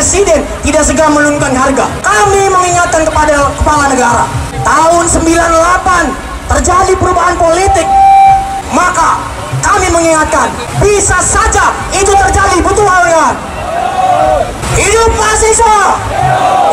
Presiden tidak segera menurunkan harga. Kami mengingatkan kepada kepala negara, tahun 98 terjadi perubahan politik, maka kami mengingatkan bisa saja itu terjadi, betul kawan? Hidup mahasiswa,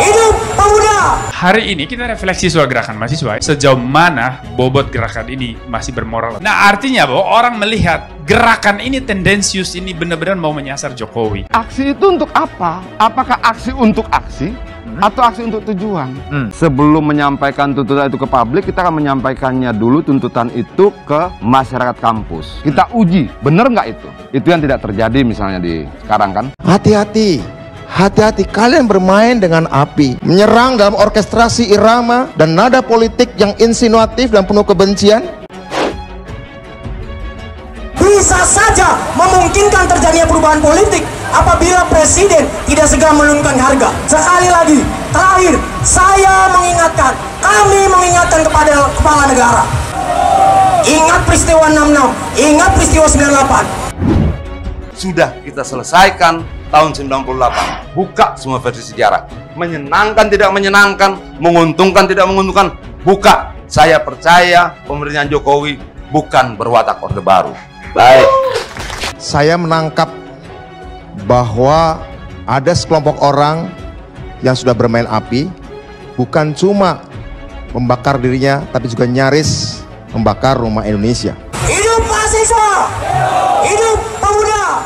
hidup pemuda. Hari ini kita refleksi soal gerakan mahasiswa, sejauh mana bobot gerakan ini masih bermoral. Nah, artinya bahwa orang melihat gerakan ini tendensius, ini benar-benar mau menyasar Jokowi. Aksi itu untuk apa? Apakah aksi untuk aksi? Atau aksi untuk tujuan? Sebelum menyampaikan tuntutan itu ke publik, kita akan menyampaikannya dulu tuntutan itu ke masyarakat kampus. Kita uji, bener nggak itu? Itu yang tidak terjadi misalnya di sekarang kan? Hati-hati, hati-hati kalian bermain dengan api, menyerang dalam orkestrasi irama dan nada politik yang insinuatif dan penuh kebencian. Bisa saja memungkinkan terjadinya perubahan politik apabila Presiden tidak segera menurunkan harga. Sekali lagi, terakhir, saya mengingatkan, kami mengingatkan kepada kepala negara. Ingat peristiwa 66, ingat peristiwa 98. Sudah kita selesaikan tahun 98. Buka semua versi sejarah. Menyenangkan tidak menyenangkan, menguntungkan tidak menguntungkan, buka. Saya percaya pemerintahan Jokowi bukan berwatak Orde Baru. Baik. Saya menangkap bahwa ada sekelompok orang yang sudah bermain api, bukan cuma membakar dirinya, tapi juga nyaris membakar rumah Indonesia. Hidup mahasiswa, hidup pemuda.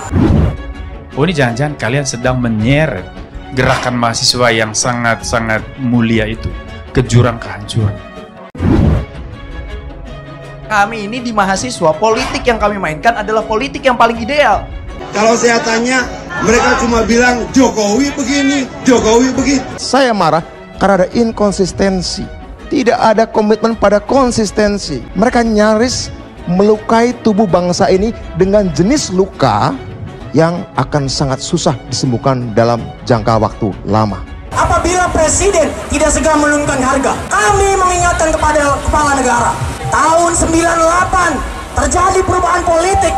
Oh, ini jangan-jangan kalian sedang menyeret gerakan mahasiswa yang sangat-sangat mulia itu ke jurang kehancuran. Kami ini di mahasiswa, politik yang kami mainkan adalah politik yang paling ideal. Kalau saya tanya, mereka cuma bilang Jokowi begini, Jokowi begitu. Saya marah karena ada inkonsistensi. Tidak ada komitmen pada konsistensi. Mereka nyaris melukai tubuh bangsa ini dengan jenis luka yang akan sangat susah disembuhkan dalam jangka waktu lama. Apabila Presiden tidak segera menurunkan harga, kami mengingatkan kepada kepala negara, tahun 98 terjadi perubahan politik.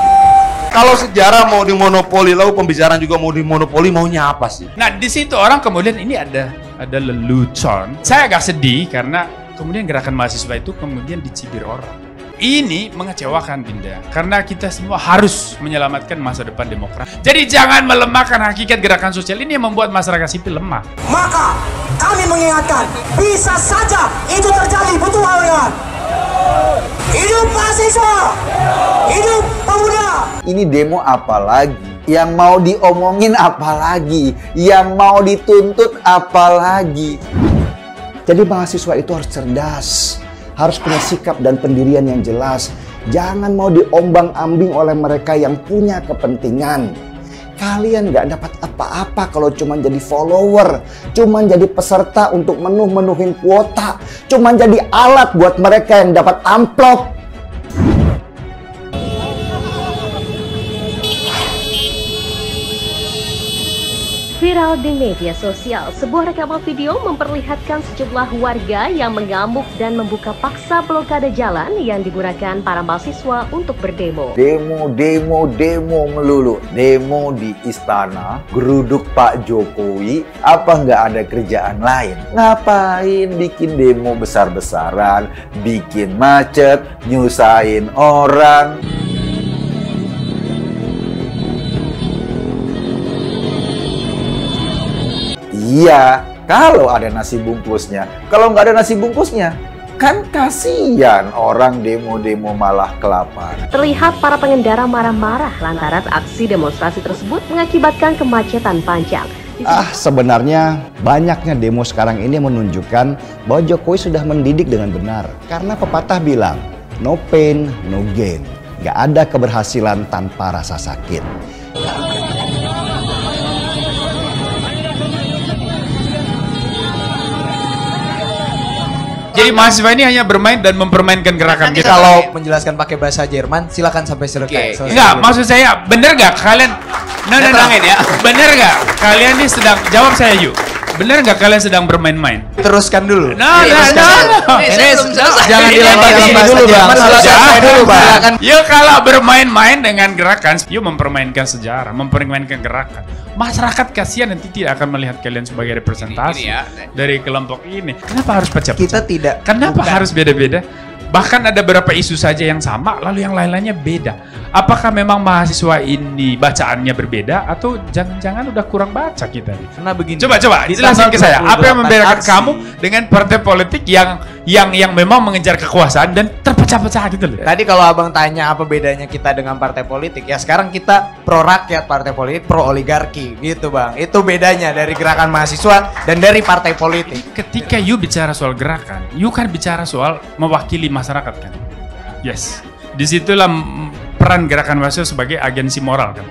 Kalau sejarah mau dimonopoli, lalu pembicaraan juga mau dimonopoli, maunya apa sih? Nah, di situ orang kemudian ini ada lelucon. Saya agak sedih karena kemudian gerakan mahasiswa itu kemudian dicibir orang. Ini mengecewakan, Dinda, karena kita semua harus menyelamatkan masa depan demokrasi. Jadi jangan melemahkan hakikat gerakan sosial ini yang membuat masyarakat sipil lemah. Maka kami mengingatkan, bisa saja itu terjadi, betul kawan? Hidup mahasiswa, hidup pemuda. Ini demo apa lagi? Yang mau diomongin apa lagi? Yang mau dituntut apa lagi? Jadi mahasiswa itu harus cerdas, harus punya sikap dan pendirian yang jelas. Jangan mau diombang-ambing oleh mereka yang punya kepentingan. Kalian nggak dapat apa-apa kalau cuma jadi follower, cuma jadi peserta untuk menuhin kuota, cuma jadi alat buat mereka yang dapat amplop. Viral di media sosial, sebuah rekaman video memperlihatkan sejumlah warga yang mengamuk dan membuka paksa blokade jalan yang digunakan para mahasiswa untuk berdemo. Demo melulu. Demo di istana, geruduk Pak Jokowi, apa nggak ada kerjaan lain? Ngapain bikin demo besar-besaran, bikin macet, nyusahin orang? Iya, kalau ada nasi bungkusnya. Kalau nggak ada nasi bungkusnya, kan kasihan orang demo-demo malah kelaparan. Terlihat para pengendara marah-marah lantaran aksi demonstrasi tersebut mengakibatkan kemacetan panjang. Sebenarnya banyaknya demo sekarang ini menunjukkan bahwa Jokowi sudah mendidik dengan benar. Karena pepatah bilang, no pain, no gain. Nggak ada keberhasilan tanpa rasa sakit. Jadi mahasiswa ini hanya bermain dan mempermainkan gerakan kita. Kalau menjelaskan pakai bahasa Jerman, silakan sampai selesai. Enggak, maksud saya, bener gak kalian? Bener gak kalian ini sedang jawab saya yuk? Bener nggak kalian sedang bermain-main? Teruskan dulu. Nah, Ini jangan Ini dilempar ke sini dulu, Bang. Selesai dulu, Bang. Yuk kalau bermain-main dengan gerakan, yuk mempermainkan sejarah, mempermainkan gerakan. Masyarakat kasihan nanti tidak akan melihat kalian sebagai representasi dari kelompok ini. Kenapa harus pecah-pecah? Kita tidak. Kenapa harus beda-beda? Bahkan ada beberapa isu saja yang sama, lalu yang lain-lainnya beda. Apakah memang mahasiswa ini bacaannya berbeda atau jangan-jangan udah kurang baca kita nih? Karena begini. Coba jelasin ke saya, apa yang membedakan kamu dengan partai politik yang memang mengejar kekuasaan dan terpecah-pecah gitu loh? Tadi kalau abang tanya apa bedanya kita dengan partai politik, ya sekarang kita pro rakyat, partai politik pro oligarki, gitu bang. Itu bedanya dari gerakan mahasiswa dan dari partai politik. Ketika you bicara soal gerakan, you kan bicara soal mewakili masyarakat kan? Yes. Disitulah peran gerakan mahasiswa sebagai agensi moral kan?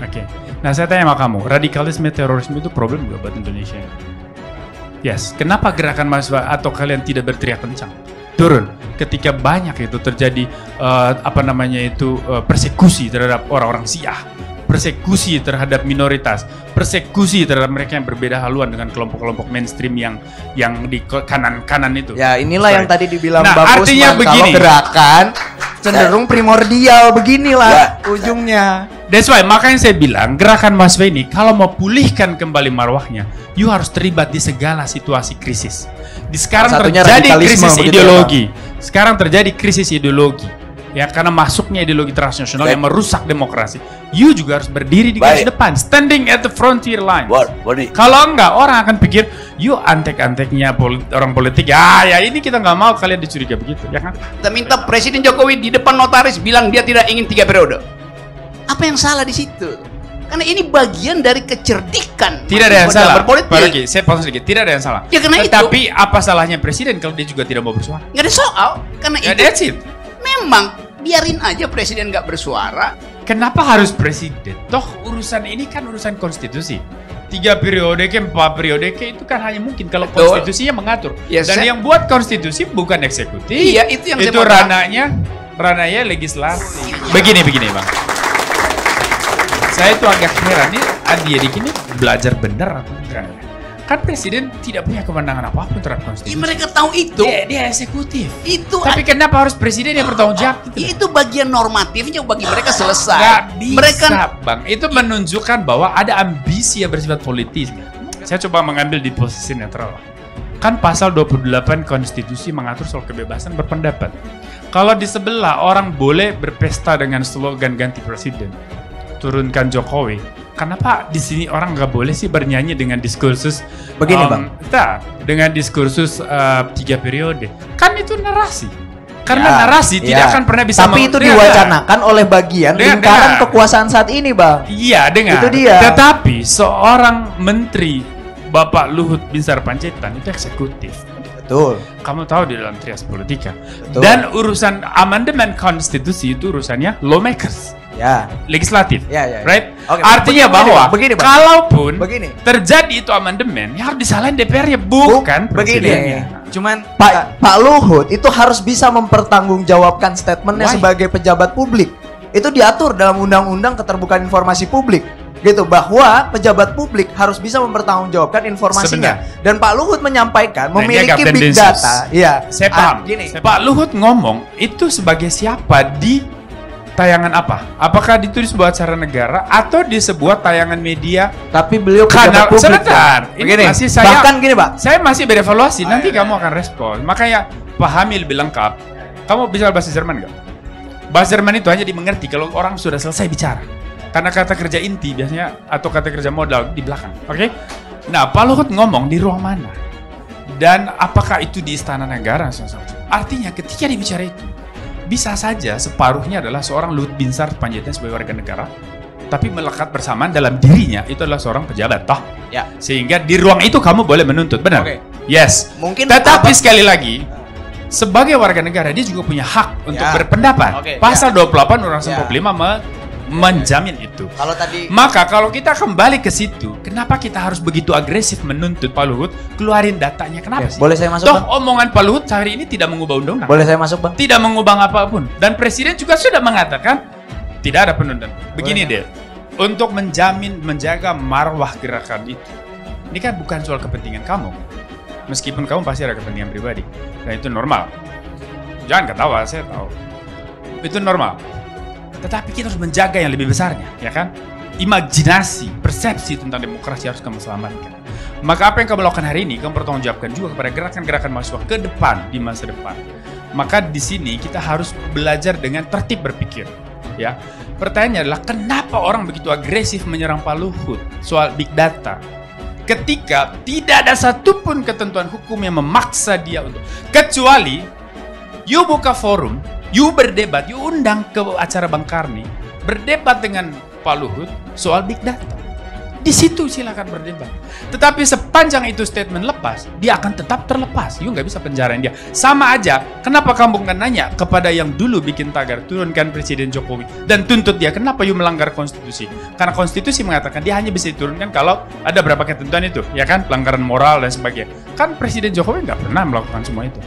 Oke. Nah saya tanya sama kamu, radikalisme terorisme itu problem gak buat Indonesia? Yes. Kenapa gerakan mahasiswa atau kalian tidak berteriak kencang? Turun. Ketika banyak itu terjadi persekusi terhadap orang-orang Syiah, persekusi terhadap minoritas, persekusi terhadap mereka yang berbeda haluan dengan kelompok-kelompok mainstream yang di kanan-kanan itu. Ya inilah yang tadi dibilang nah, Bang artinya Usman, begini. kalau gerakan cenderung primordial beginilah ujungnya. That's why makanya saya bilang gerakan mahasiswa ini kalau mau pulihkan kembali marwahnya, you harus terlibat di segala situasi krisis. Di sekarang terjadi krisis ideologi. Sekarang terjadi krisis ideologi. Ya karena masuknya ideologi transnasional yang merusak demokrasi. You juga harus berdiri di garis depan, standing at the frontier line. Kalau enggak orang akan pikir you antek-anteknya orang politik. Ya ini kita nggak mau kalian dicurigai begitu, ya kan? Kita minta Presiden Jokowi di depan notaris bilang dia tidak ingin 3 periode. Apa yang salah di situ? Karena ini bagian dari kecerdikan. Tidak ada yang salah. Berpolitik. Lagi, saya potong sedikit. Tidak ada yang salah. Ya karena tapi apa salahnya presiden kalau dia juga tidak mau bersuara? Nggak ada soal. Karena ya, itu that's it. Memang biarin aja presiden nggak bersuara. Kenapa harus presiden? Toh urusan ini kan urusan konstitusi. 3 periode ke 4 periode ke itu kan hanya mungkin kalau konstitusinya mengatur. Ya, dan yang buat konstitusi bukan eksekutif. Iya itu yang itu ranahnya legislasi. Begini bang. Saya itu agak heran nih Adi ini belajar benar atau enggak? Kan presiden tidak punya kewenangan apapun terhadap konstitusi. Ya, mereka tahu itu. Dia eksekutif. Itu. Tapi kenapa harus presiden yang bertanggung jawab? Itu bagian normatifnya bagi mereka selesai. Gak bisa, mereka bang. Itu menunjukkan bahwa ada ambisi yang bersifat politis. Saya coba mengambil di posisi netral. Kan pasal 28 konstitusi mengatur soal kebebasan berpendapat. Kalau di sebelah orang boleh berpesta dengan slogan ganti presiden, turunkan Jokowi. Kenapa di sini orang nggak boleh sih bernyanyi dengan diskursus begini bang? Dengan diskursus 3 periode. Kan itu narasi. Karena narasi tidak akan pernah bisa. Tapi itu diwacanakan oleh bagian lingkaran kekuasaan saat ini, bang. Iya, dengar. Itu dia. Tetapi seorang menteri Bapak Luhut Binsar Panjaitan itu eksekutif. Betul. Kamu tahu di dalam trias politika. Betul. Dan urusan amandemen konstitusi itu urusannya lawmakers. Ya, legislatif, right? Okay, artinya bahwa begini, kalaupun terjadi itu amandemen, ya harus disalahin DPR-nya, bukan presidennya. Cuman Pak Luhut itu harus bisa mempertanggungjawabkan statementnya sebagai pejabat publik. Itu diatur dalam Undang-Undang Keterbukaan Informasi Publik, gitu, bahwa pejabat publik harus bisa mempertanggungjawabkan informasinya. Dan Pak Luhut menyampaikan memiliki big data. Iya, saya paham. Pak Luhut ngomong itu sebagai siapa di tayangan apa? Apakah ditulis buat acara negara atau di sebuah tayangan media? Tapi beliau kanal publik. Sebentar. Ini masih saya bahkan gini, Pak. Saya masih berevaluasi. Nanti kamu akan respon. Makanya Pak Hamil bilang lengkap. Kamu bisa bahasa Jerman nggak? Bahasa Jerman itu hanya dimengerti kalau orang sudah selesai bicara. Karena kata kerja inti biasanya atau kata kerja modal di belakang. Oke? Nah, Pak Luhut ngomong di ruang mana? Dan apakah itu di Istana Negara? Artinya ketika dibicara itu, bisa saja separuhnya adalah seorang Luhut Binsar Panjaitan sebagai warga negara, tapi melekat bersamaan dalam dirinya itu adalah seorang pejabat, toh. Ya. Sehingga di ruang itu kamu boleh menuntut, benar? Yes. Mungkin. Tetapi sekali lagi, sebagai warga negara dia juga punya hak untuk berpendapat. Pasal 28 Undang-Undang 45 menjamin itu. Maka kalau kita kembali ke situ, kenapa kita harus begitu agresif menuntut Pak Luhut keluarin datanya? Kenapa sih? Boleh saya masuk, Bang? Omongan Pak Luhut hari ini tidak mengubah undang-undang. Boleh saya masuk, Bang? Tidak mengubah apapun. Dan Presiden juga sudah mengatakan tidak ada penundaan. Begini deh, untuk menjaga marwah gerakan itu, Ini kan bukan soal kepentingan kamu. Meskipun kamu pasti ada kepentingan pribadi. Dan itu normal. Jangan ketawa, saya tahu. Itu normal. Tetapi kita harus menjaga yang lebih besarnya, ya kan? Imajinasi, persepsi tentang demokrasi harus kamu selamatkan. Maka apa yang kamu lakukan hari ini, kamu bertanggungjawabkan juga kepada gerakan-gerakan mahasiswa ke depan, di masa depan. Maka di sini kita harus belajar dengan tertib berpikir, ya. Pertanyaannya adalah kenapa orang begitu agresif menyerang Pak Luhut soal big data? Ketika tidak ada satupun ketentuan hukum yang memaksa dia untuk, kecuali you buka forum, you berdebat, you undang ke acara Bang Karni, berdebat dengan Pak Luhut soal big data. Di situ silakan berdebat. Tetapi sepanjang itu statement lepas, dia akan tetap terlepas. You nggak bisa penjarain dia. Sama aja, kenapa kamu nggak nanya kepada yang dulu bikin tagar, turunkan Presiden Jokowi, dan tuntut dia, kenapa you melanggar konstitusi? Karena konstitusi mengatakan dia hanya bisa diturunkan kalau ada berapa ketentuan itu, ya kan? Pelanggaran moral dan sebagainya. Kan Presiden Jokowi nggak pernah melakukan semua itu.